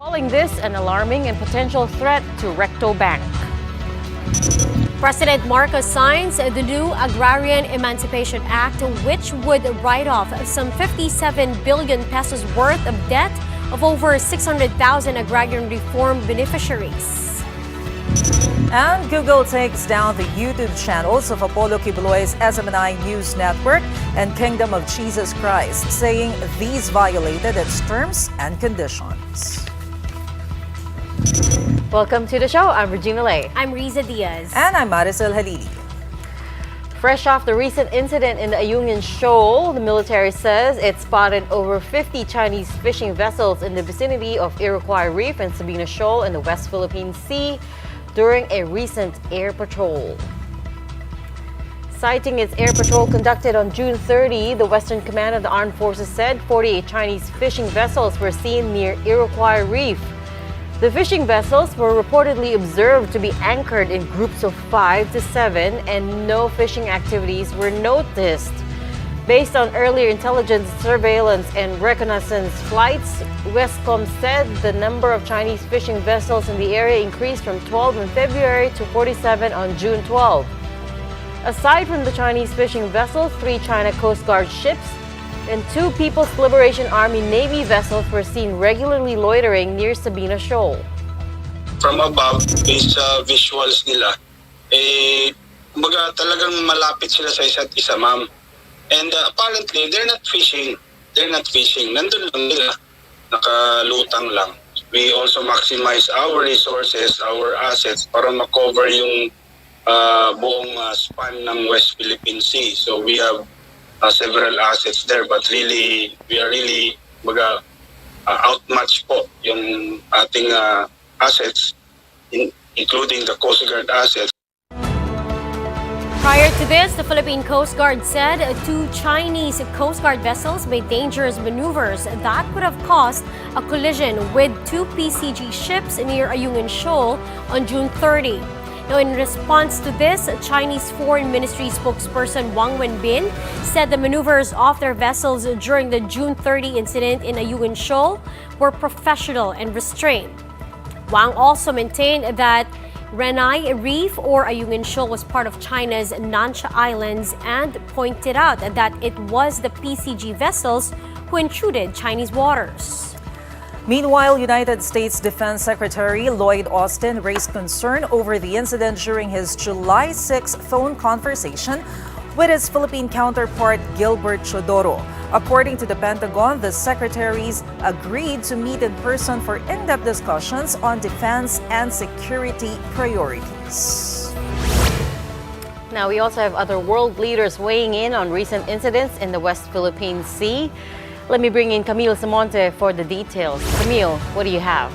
Calling this an alarming and potential threat to Recto Bank. President Marcos signs the new Agrarian Emancipation Act, which would write off some 57 billion pesos worth of debt of over 600,000 agrarian reform beneficiaries. And Google takes down the YouTube channels of Apollo Kibuloy's SMNI News Network and Kingdom of Jesus Christ, saying these violated its terms and conditions. Welcome to the show. I'm Regina Lay. I'm Riza Diaz. And I'm Maricel Halili. Fresh off the recent incident in the Ayungin Shoal, the military says it spotted over 50 Chinese fishing vessels in the vicinity of Iroquois Reef and Sabina Shoal in the West Philippine Sea during a recent air patrol. Citing its air patrol conducted on June 30, the Western Command of the Armed Forces said 48 Chinese fishing vessels were seen near Iroquois Reef. The fishing vessels were reportedly observed to be anchored in groups of 5 to 7 and no fishing activities were noticed. Based on earlier intelligence, surveillance, and reconnaissance flights, Westcom said the number of Chinese fishing vessels in the area increased from 12 in February to 47 on June 12. Aside from the Chinese fishing vessels, 3 China Coast Guard ships and 2 People's Liberation Army Navy vessels were seen regularly loitering near Sabina Shoal. From above, based sa visuals nila, talagang malapit sila sa isa't isa, ma'am. And apparently, they're not fishing. Nandun lang nila, nakalutang lang. We also maximize our resources, our assets, para makover yung buong span ng West Philippine Sea. So we have several assets there, but really, we are really outmatched po yung ating assets, including the Coast Guard assets. Prior to this, the Philippine Coast Guard said 2 Chinese Coast Guard vessels made dangerous maneuvers that could have caused a collision with 2 PCG ships near Ayungin Shoal on June 30. Now, in response to this, Chinese Foreign Ministry spokesperson Wang Wenbin said the maneuvers of their vessels during the June 30 incident in Ayungin Shoal were professional and restrained. Wang also maintained that Renai Reef or Ayungin Shoal was part of China's Nansha Islands and pointed out that it was the PCG vessels who intruded Chinese waters. Meanwhile, United States Defense Secretary Lloyd Austin raised concern over the incident during his July 6 phone conversation with his Philippine counterpart Gilbert Chodoro. According to the Pentagon, the secretaries agreed to meet in person for in-depth discussions on defense and security priorities. Now, we also have other world leaders weighing in on recent incidents in the West Philippine Sea. Let me bring in Camille Samonte for the details. Camille, what do you have?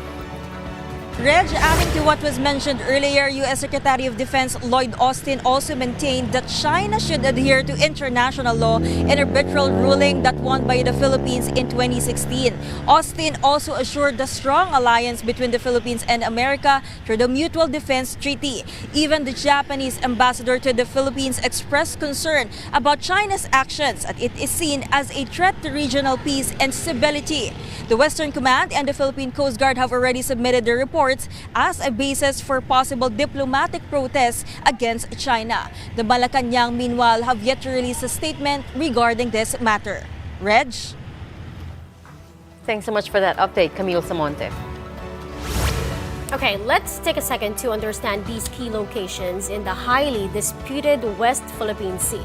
Reg, adding to what was mentioned earlier, U.S. Secretary of Defense Lloyd Austin also maintained that China should adhere to international law in a arbitral ruling that won by the Philippines in 2016. Austin also assured the strong alliance between the Philippines and America through the Mutual Defense Treaty. Even the Japanese ambassador to the Philippines expressed concern about China's actions, as it is seen as a threat to regional peace and stability. The Western Command and the Philippine Coast Guard have already submitted their reports as a basis for possible diplomatic protests against China. The Malacanang, meanwhile, have yet to release a statement regarding this matter. Reg? Thanks so much for that update, Camille Samonte. Okay, let's take a second to understand these key locations in the highly disputed West Philippine Sea.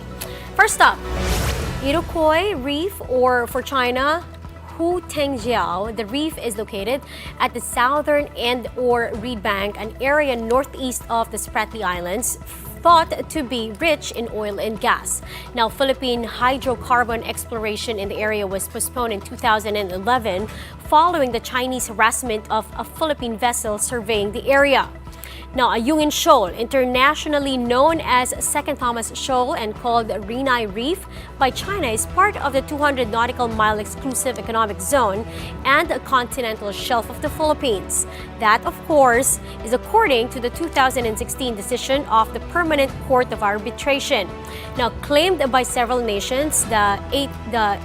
First up, Iroquois Reef, or for China, Hu Tengjiao. The reef is located at the southern end or reed bank, an area northeast of the Spratly Islands, thought to be rich in oil and gas. Now, Philippine hydrocarbon exploration in the area was postponed in 2011 following the Chinese harassment of a Philippine vessel surveying the area. Now, Ayungin Shoal, internationally known as Second Thomas Shoal and called Renai Reef by China, is part of the 200 nautical mile exclusive economic zone and a continental shelf of the Philippines. That, of course, is according to the 2016 decision of the Permanent Court of Arbitration. Now, claimed by several nations, the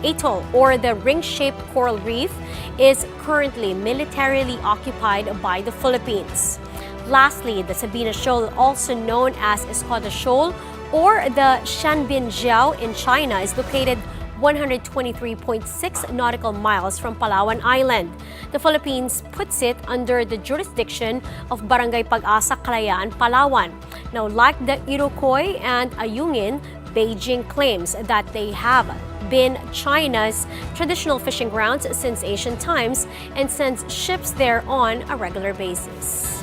atoll or the ring-shaped coral reef is currently militarily occupied by the Philippines. Lastly, the Sabina Shoal, also known as Escoda Shoal or the Shanbinjiao in China, is located 123.6 nautical miles from Palawan Island. The Philippines puts it under the jurisdiction of Barangay Pag-asa, Kalayaan, Palawan. Now, like the Iroquois and Ayungin, Beijing claims that they have been China's traditional fishing grounds since ancient times and sends ships there on a regular basis.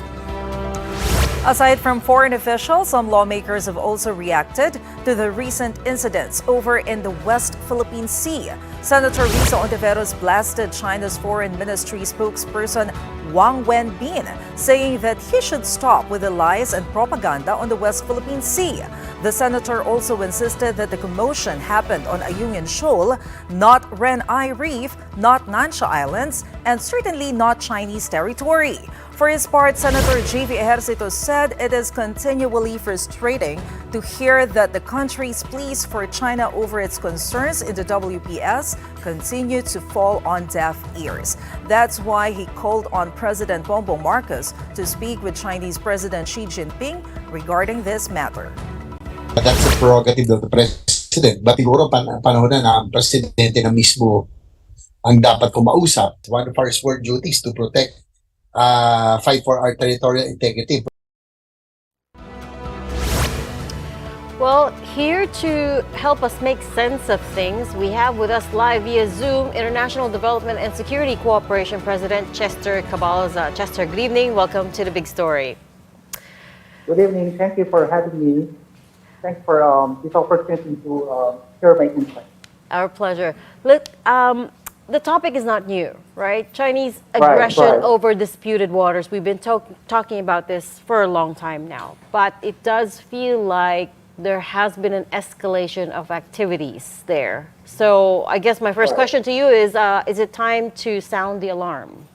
Aside from foreign officials, some lawmakers have also reacted to the recent incidents over in the West Philippine Sea. Senator Risa Ontiveros blasted China's foreign ministry spokesperson Wang Wenbin, saying that he should stop with the lies and propaganda on the West Philippine Sea. The senator also insisted that the commotion happened on Ayungin Shoal, not Renai Reef, not Nansha Islands, and certainly not Chinese territory. For his part, Senator J.V. Ejercito said it is continually frustrating to hear that the country's pleas for China over its concerns in the WPS continue to fall on deaf ears. That's why he called on President Bongbong Marcos to speak with Chinese President Xi Jinping regarding this matter. That's the prerogative of the president. But siguro panahon na ang presidente na mismo ang dapat kumausap. One of our sworn duties to protect, fight for our territorial integrity. Well, here to help us make sense of things, we have with us live via Zoom International Development and Security Cooperation President Chester Cabalza. Chester, good evening. Welcome to The Big Story. Good evening. Thank you for having me. Thanks for this opportunity to share my insights. Our pleasure. Look, the topic is not new, right? Chinese aggression over disputed waters. We've been talking about this for a long time now, but it does feel like there has been an escalation of activities there. So I guess my first question to you is it time to sound the alarm?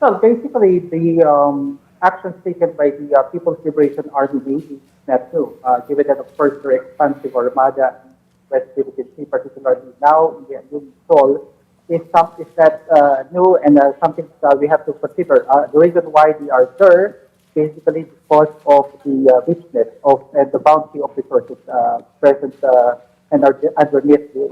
Well, basically, the actions taken by the People's Liberation Army is not new, given that, of course, their expansive armada in West Philippine Sea, particularly now in the Ayungin Shoal, is that new and something that we have to consider. The reason why they are there, basically because of the richness of and the bounty of resources present and underneath in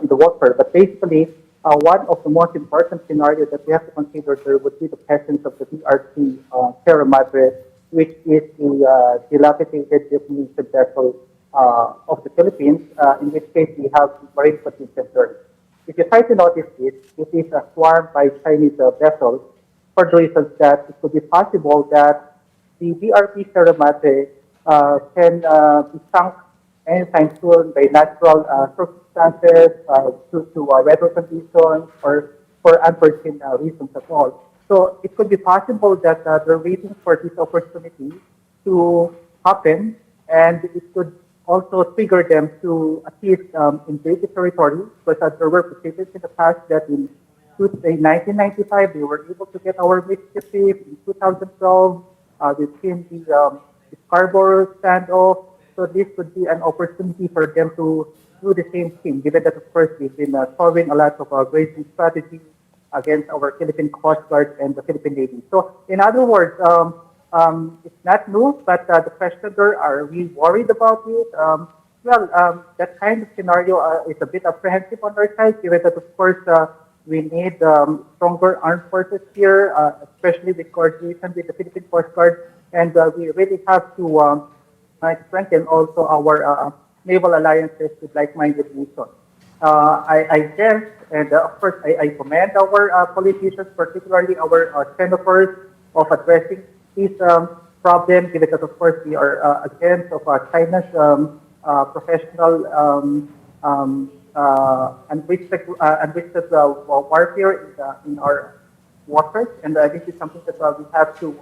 the water. But basically, one of the most important scenarios that we have to consider there would be the presence of the DRC Sierra Madre, which is the dilapidated Japanese vessel of the Philippines, in which case we have marine potential there. If you try to notice this, it is swarmed by Chinese vessels for the reasons that it could be possible that the DRC Sierra Madre can be sunk anytime soon by natural circumstances, due to weather conditions, or for unforeseen reasons at all. So it could be possible that they're waiting for this opportunity to happen, and it could also trigger them to assist invaded territory, because there were precedents in the past that in 1995 they were able to get our Mississippi. In 2012, we've seen the Scarborough standoff. So this could be an opportunity for them to do the same thing, given that, of course, we've been following a lot of grazing strategy against our Philippine Coast Guard and the Philippine Navy. So, in other words, it's not new, but the question there, are we worried about it? That kind of scenario is a bit apprehensive on our side, given that, of course, we need stronger armed forces here, especially with coordination with the Philippine Coast Guard, and we really have to strengthen also our naval alliances with like-minded nations. I guess, and of course, I commend our politicians, particularly our senators, of addressing this problem, given that, of course, we are against of China's professional unrestricted warfare in our waters, and this is something that we have to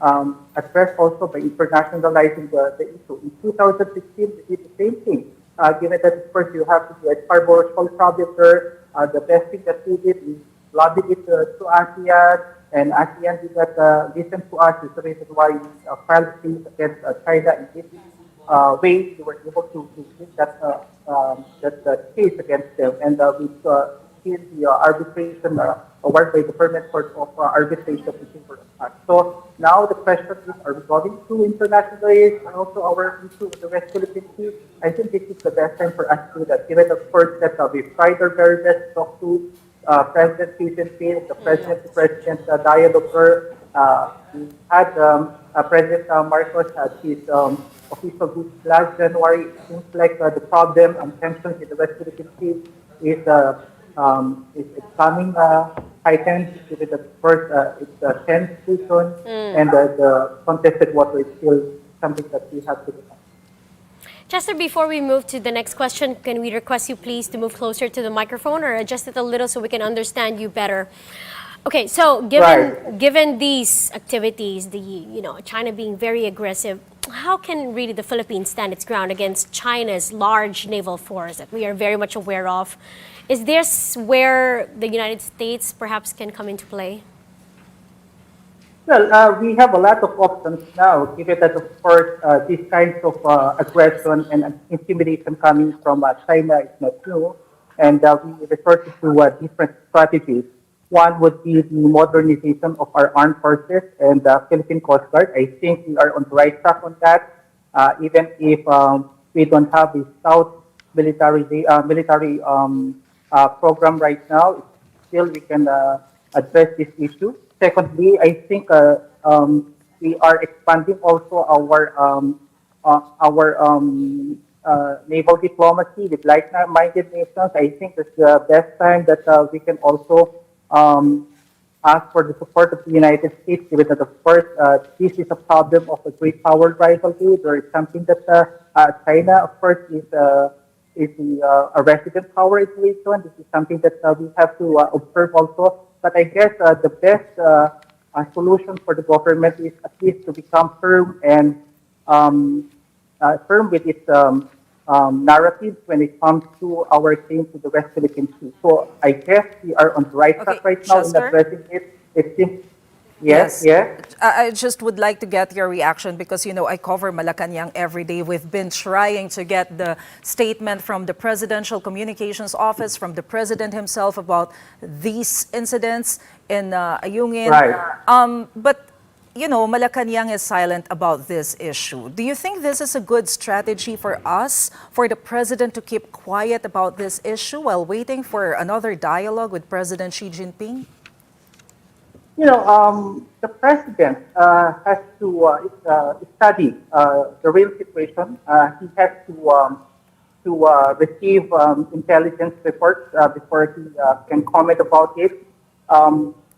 addressed also by internationalizing the issue. In 2016, we did the same thing. Given that, of course, you have to do a Scarborough Shoal project there, the best thing that we did is lobbied it to ASEAN, and ASEAN did not listen to us. Is the reason why we filed a case against China in this way. We were able to win that case against them, and we seen the arbitration award by the Permanent Court of Arbitration in favor of us. So now the question is, are we going to internationalize and also our issue with the West Philippine Sea? I think this is the best time for us to do that, given, of course, that we've tried our very best to talk to President Xi Jinping, the President-to-President dialogue. We had President Marcos at his official visit last January. It seems like the problem and tensions in the West Philippine Sea is becoming heightened. Given that first it's a tense season, and the contested water is still something that we have to do. Chester, before we move to the next question, can we request you please to move closer to the microphone or adjust it a little so we can understand you better? Okay, so given these activities, China being very aggressive, how can really the Philippines stand its ground against China's large naval force that we are very much aware of? Is this where the United States perhaps can come into play? Well, we have a lot of options now, given that, of course, these kinds of aggression and intimidation coming from China is not new, and we resort to different strategies. One would be the modernization of our armed forces and the Philippine Coast Guard. I think we are on the right track on that, even if we don't have a South military program right now. Still, we can address this issue. Secondly, I think we are expanding also our naval diplomacy with like-minded nations. I think it's the best time that we can also ask for the support of the United States, given that, of course, this is a problem of a great power rivalry. There is something that China, of course, is a resident power in the region. This is something that we have to observe also. But I guess the best solution for the government is at least to become firm and firm with its narrative when it comes to our claim to the West Philippine Sea. So I guess we are on the right track right now in addressing it. It seems. Yes. I just would like to get your reaction because, I cover Malacanang every day. We've been trying to get the statement from the Presidential Communications Office, from the President himself about these incidents in Ayungin. Right. But, Malacanang is silent about this issue. Do you think this is a good strategy for us, for the President to keep quiet about this issue while waiting for another dialogue with President Xi Jinping? The president has to study the real situation. He has to receive intelligence reports before he can comment about it.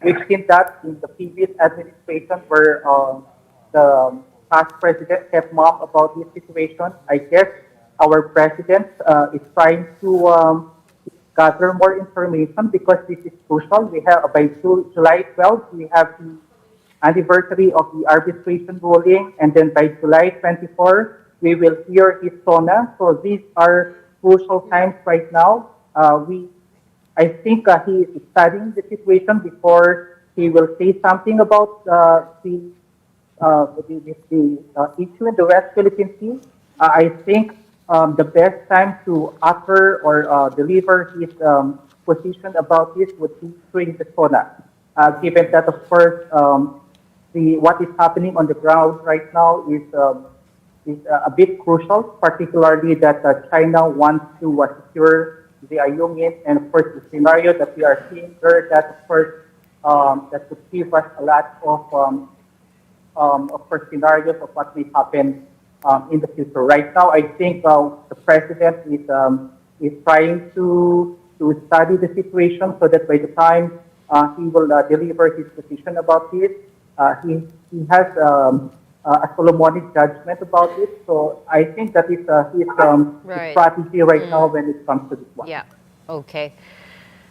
We've seen that in the previous administration where the past president kept mum about this situation. I guess our president is trying to gather more information because this is crucial. We have by July 12th, we have the anniversary of the arbitration ruling, and then by July 24th, we will hear his SONA. So these are crucial times right now. I think he is studying the situation before he will say something about the issue in the West Philippine Sea. I think the best time to utter or deliver his position about this would be during the SONA, given that, of course, what is happening on the ground right now is a bit crucial, particularly that China wants to secure the Ayungin, and of course the scenario that we are seeing there, that of course that could give us a lot of course scenarios of what may happen in the future. Right now, I think the president is trying to study the situation so that by the time he will deliver his position about this, he has a Solomonic judgment about it. So I think that is his Right. strategy right now when it comes to this one. Yeah. Okay.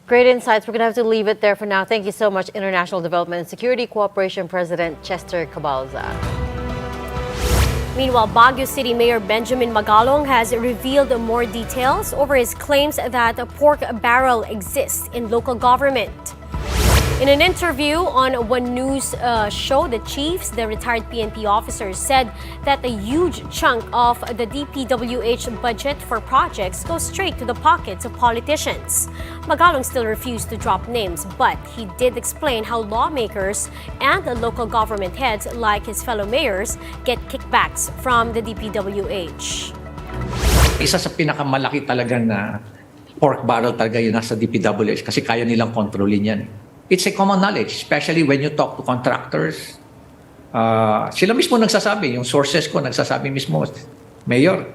Great insights. We're going to have to leave it there for now. Thank you so much, International Development and Security Cooperation President Chester Cabalza. Meanwhile, Baguio City Mayor Benjamin Magalong has revealed more details over his claims that a pork barrel exists in local government. In an interview on One News show, the chiefs, the retired PNP officers, said that a huge chunk of the DPWH budget for projects goes straight to the pockets of politicians. Magalong still refused to drop names, but he did explain how lawmakers and the local government heads, like his fellow mayors, get kickbacks from the DPWH. Isa sa pinakamalaki talaga na pork barrel talaga yun nasa DPWH kasi kaya nilang kontrolin yan. It's a common knowledge, especially when you talk to contractors. Sila mismo nagsasabi, yung sources ko nagsasabi mismo, Mayor,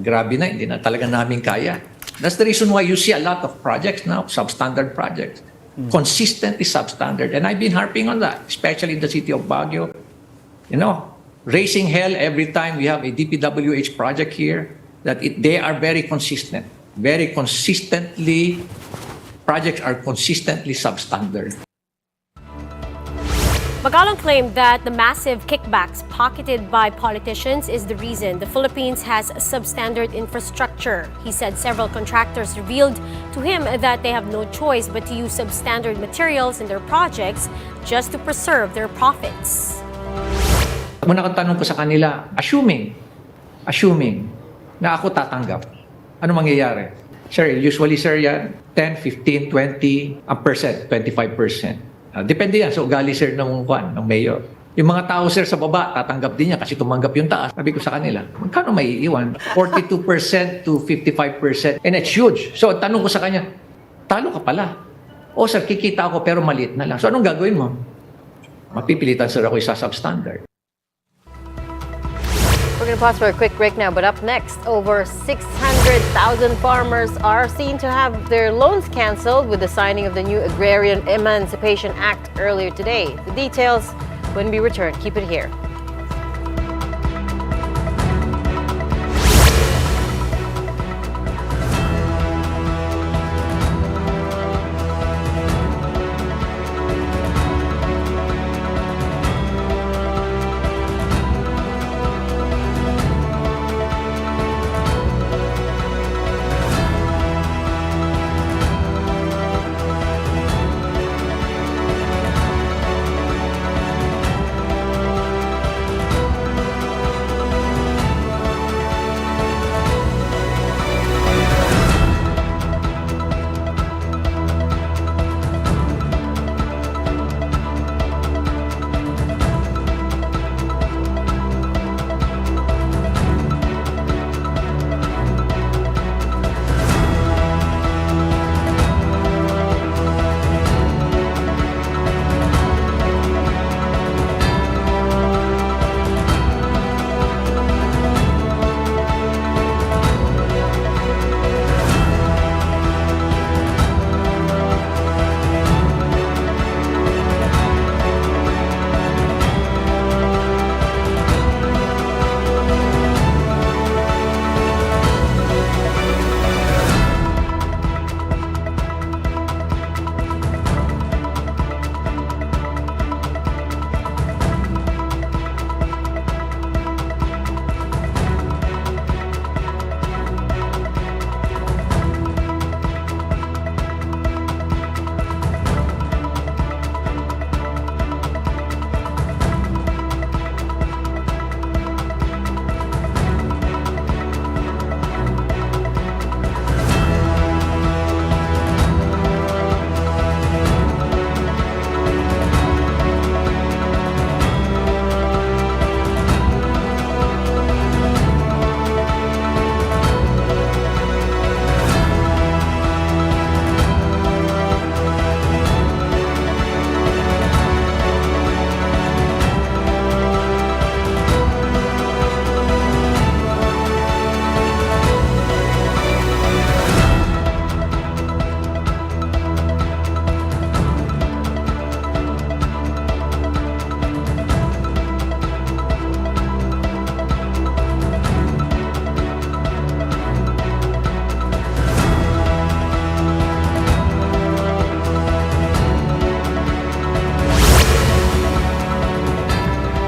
grabe na, hindi na talaga namin kaya. That's the reason why you see a lot of projects now, substandard projects, consistently substandard. And I've been harping on that, especially in the city of Baguio. You know, raising hell every time we have a DPWH project here, that they are very consistent, very consistently. Projects are consistently substandard. Magalong claimed that the massive kickbacks pocketed by politicians is the reason the Philippines has substandard infrastructure. He said several contractors revealed to him that they have no choice but to use substandard materials in their projects just to preserve their profits. Muna kong tanong ko sa kanila, assuming na ako tatanggap, ano mangyayari? Sir, usually sir yan, 10, 15, 20%, 25%. Depende yan sa ugali sir ng mayor. Yung mga tao sir sa baba, tatanggap din niya kasi tumanggap yung taas. Sabi ko sa kanila, magkano may iiwan? 42% to 55%. And it's huge. So tanong ko sa kanya, talo ka pala. O sir, kikita ako pero maliit na lang. So anong gagawin mo? Mapipilitan sir ako isa substandard. We're going to pause for a quick break now, but up next, over 600,000 farmers are seen to have their loans canceled with the signing of the new Agrarian Emancipation Act earlier today. The details when we return. Keep it here.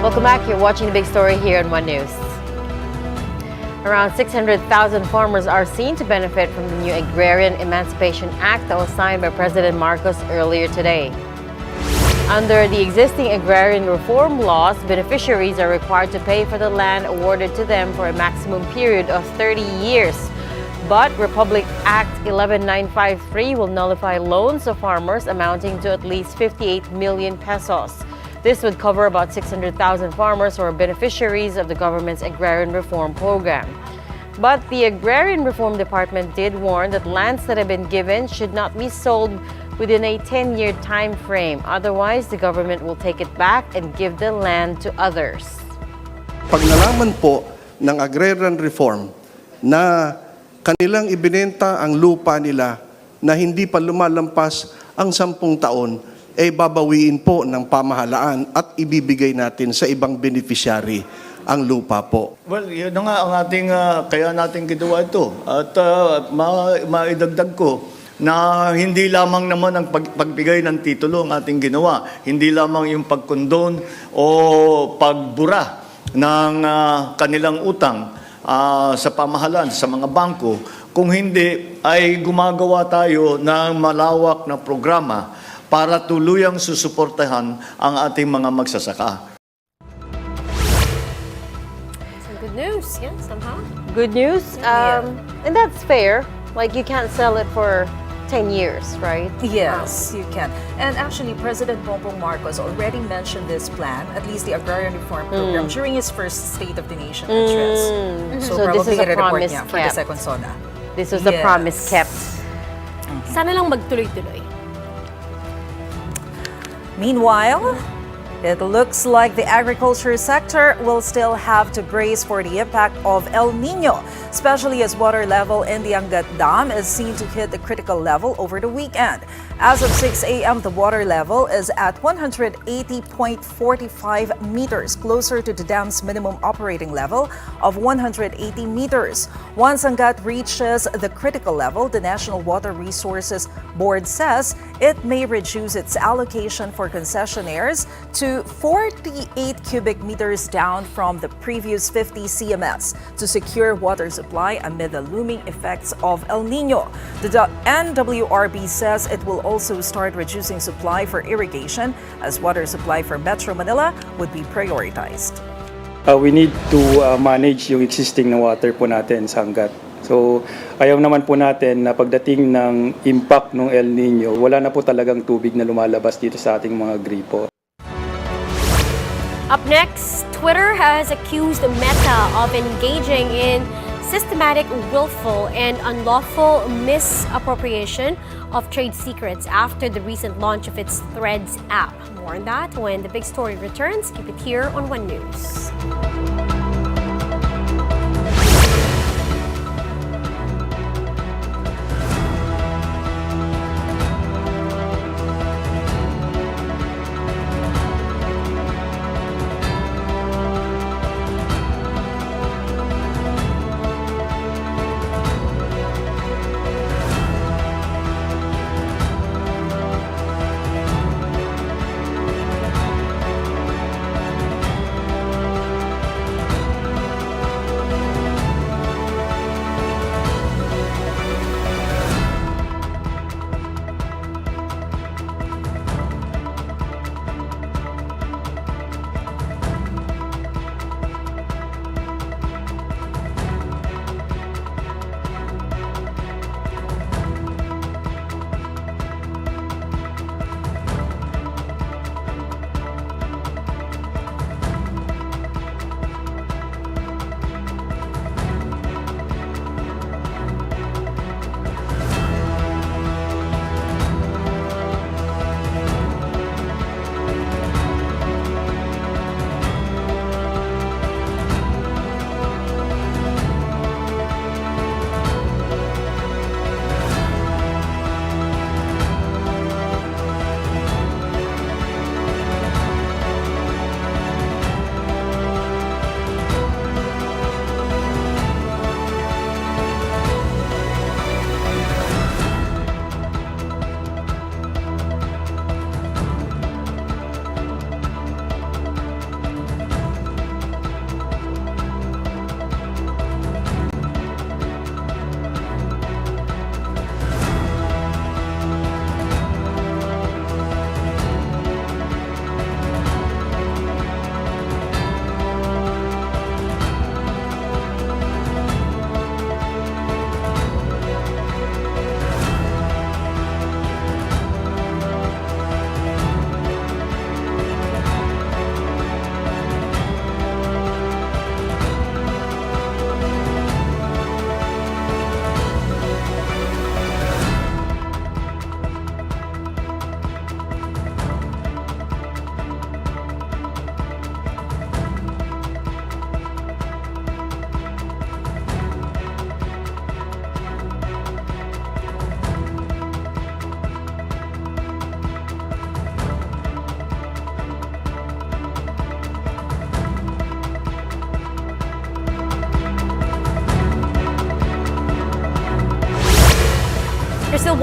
Welcome back. You're watching the big story here on One News. Around 600,000 farmers are seen to benefit from the new Agrarian Emancipation Act that was signed by President Marcos earlier today. Under the existing agrarian reform laws, beneficiaries are required to pay for the land awarded to them for a maximum period of 30 years. But Republic Act 11953 will nullify loans of farmers amounting to at least 58 million pesos. This would cover about 600,000 farmers who are beneficiaries of the government's agrarian reform program. But the Agrarian Reform Department did warn that lands that have been given should not be sold within a 10-year time frame. Otherwise, the government will take it back and give the land to others. Pag nalaman po ng agrarian reform na kanilang ibinenta ang lupa nila na hindi pa lumalampas ang 10 taon, babawiin po ng pamahalaan at ibibigay natin sa ibang beneficiary ang lupa po. Well, yun na nga ang ating, kaya natin ginawa ito. At maidagdag ko na hindi lamang naman ang pagbigay ng titulo ang ating ginawa. Hindi lamang yung pagkondon o pagbura ng kanilang utang sa pamahalaan, sa mga bangko. Kung hindi, ay gumagawa tayo ng malawak na programa para tuluyang susuportahan ang ating mga magsasaka. Some good news, yeah, somehow. Good news, and that's fair. Like, you can't sell it for 10 years, right? Yes, you can. And actually, President Bongbong Marcos already mentioned this plan, at least the Agrarian Reform Program, during his first State of the Nation address. So So, this is probably a report promise niya for the kept. second SONA. This was the promise kept. Sana lang magtuloy-tuloy. Meanwhile, it looks like the agriculture sector will still have to brace for the impact of El Nino, especially as water level in the Angat Dam is seen to hit the critical level over the weekend. As of 6 a.m., the water level is at 180.45 meters, closer to the dam's minimum operating level of 180 meters. Once Angat reaches the critical level, the National Water Resources Board says it may reduce its allocation for concessionaires to 48 cubic meters down from the previous 50 CMS to secure water supply amid the looming effects of El Nino. The NWRB says it will also start reducing supply for irrigation as water supply for Metro Manila would be prioritized. We need to manage yung existing na water po natin sa Angat. So, ayaw naman po natin na pagdating ng impact ng El Nino, wala na po talagang tubig na lumalabas dito sa ating mga gripo. Up next, Twitter has accused Meta of engaging in systematic, willful, and unlawful misappropriation of trade secrets after the recent launch of its Threads app. More on that when the big story returns. Keep it here on One News.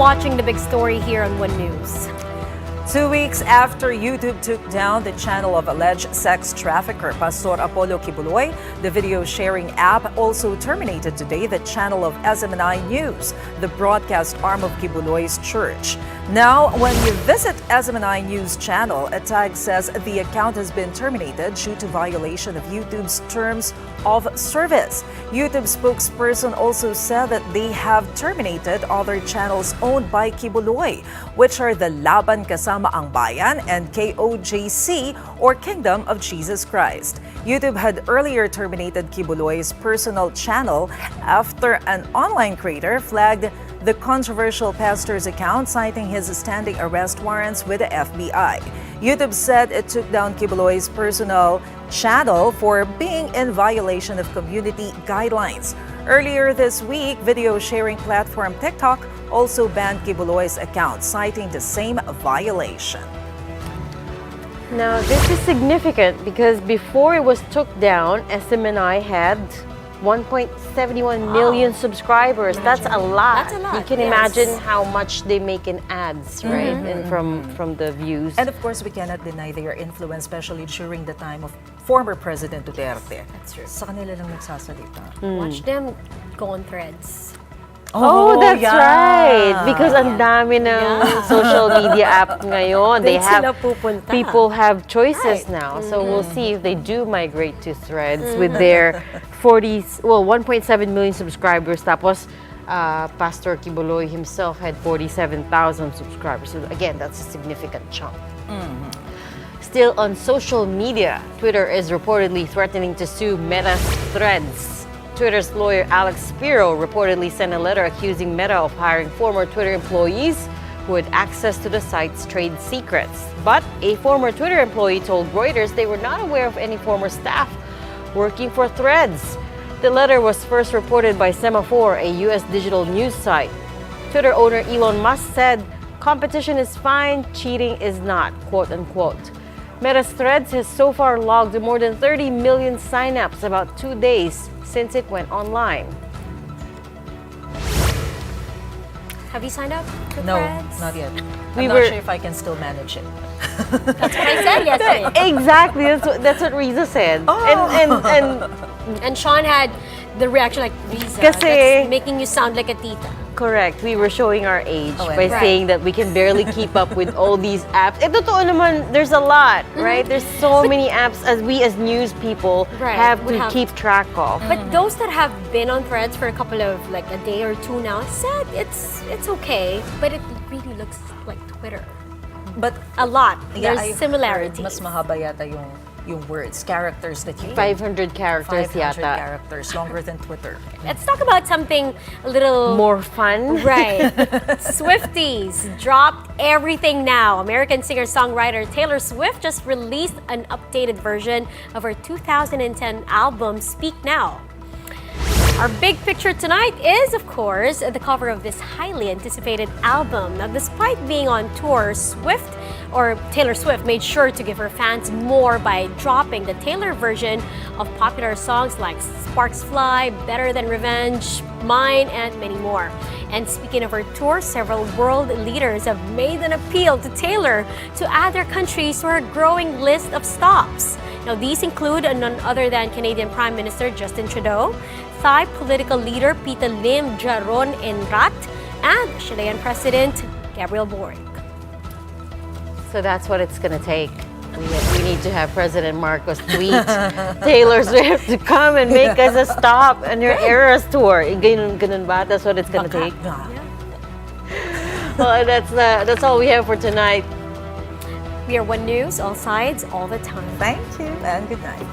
watching the big story here on One News. 2 weeks after YouTube took down the channel of alleged sex trafficker Pastor Apollo Kibuloy, the video sharing app also terminated today the channel of SMNI News, the broadcast arm of Kibuloy's church. Now, when you visit SMNI News channel, a tag says the account has been terminated due to violation of YouTube's terms of service. YouTube spokesperson also said that they have terminated other channels owned by Kibuloy, which are the Laban Kasama ang Bayan and KOJC or Kingdom of Jesus Christ. YouTube had earlier terminated Kibuloy's personal channel after an online creator flagged the controversial pastor's account, citing his standing arrest warrants with the FBI. YouTube said it took down Kibuloy's personal channel for being in violation of community guidelines. Earlier this week, video sharing platform TikTok also banned Kibuloy's account, citing the same violation. Now, this is significant because before it was took down, SMNI had 1.71 million subscribers. That's a lot. That's a lot, You can yes. imagine how much they make in ads, right? And from the views. And of course, we cannot deny their influence, especially during the time of former President Duterte. That's true. Sa kanila lang nagsasalita. Watch them go on Threads. Oh, that's yeah. right. Because ang dami ng social media app ngayon. They Doon have sila pupunta. people have choices now. So we'll see if they do migrate to Threads with their 1.7 million subscribers. Tapos Pastor Kibuloy himself had 47,000 subscribers. So again, that's a significant chunk. Still on social media, Twitter is reportedly threatening to sue Meta's Threads. Twitter's lawyer Alex Spiro reportedly sent a letter accusing Meta of hiring former Twitter employees who had access to the site's trade secrets. But a former Twitter employee told Reuters they were not aware of any former staff working for Threads. The letter was first reported by Semaphore, a U.S. digital news site. Twitter owner Elon Musk said, "Competition is fine, cheating is not," quote unquote. Meta's Threads has so far logged more than 30 million signups about 2 days since it went online. Have you signed up for No, Threads? not yet. We I'm were- not sure if I can still manage it. That's what I said yesterday. Exactly, that's what Riza said. And And Sean had the reaction like, Riza, Kasi- that's making you sound like a tita. correct, we were showing our age Oh, by and- saying that we can barely keep up with all these apps. Totoo naman, there's a lot, right? There's so many apps as we as news people Right, have we to have- keep track of. But those that have been on Threads for a couple of, like a day or two now, said it's okay, but it really looks like Twitter. But A lot. yeah, There's I similarities. heard mas mahaba yata yung words, characters that you 500 characters 500 yata. characters, longer than Twitter. Let's talk about something a little More fun. Right. Swifties dropped everything now. American singer-songwriter Taylor Swift just released an updated version of her 2010 album, Speak Now. Our big picture tonight is, of course, the cover of this highly anticipated album. Now, despite being on tour, Taylor Swift made sure to give her fans more by dropping the Taylor version of popular songs like Sparks Fly, Better Than Revenge, Mine, and many more. And speaking of her tour, several world leaders have made an appeal to Taylor to add their countries to her growing list of stops. Now, these include none other than Canadian Prime Minister Justin Trudeau, Thai political leader Peter Lim Jaron Enrat, and Chilean President Gabriel Boric. So that's what it's gonna take. We need to have President Marcos tweet Taylor Swift to come and make us a stop on her Eras tour. Ganun ba? That's what it's gonna take. Well, that's all we have for tonight. We are One News, all sides, all the time. Thank you and good night.